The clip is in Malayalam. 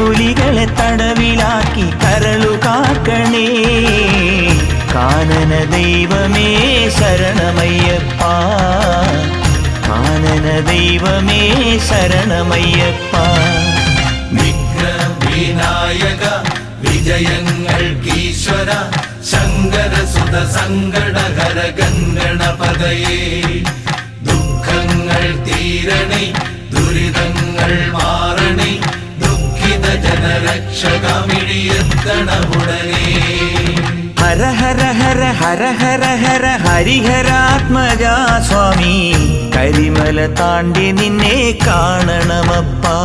പുലികളെ തടവിലാക്കി കരളു കാക്കണേ. കാനന ദൈവമേ ശരണമയ്യപ്പ, കാനന ദൈവമേ ശരണമയ്യപ്പ. വിഘ്നവിനായക വിജയങ്ങൾക്കീശ്വര ശങ്കരസുത സങ്കടഹര ഗണപതയേ. ദുഃഖങ്ങൾ തീരണേ ദുരിതങ്ങൾ മാറണേ ദുഃഖിത ജനരക്ഷകമിഴിയെത്തണമുടനേ. ഹര ഹര ഹര ഹര ഹര ഹര ഹരിഹരാത്മജാ സ്വാമി, കരിമല താണ്ടി നിന്നെ കാണണമപ്പാ.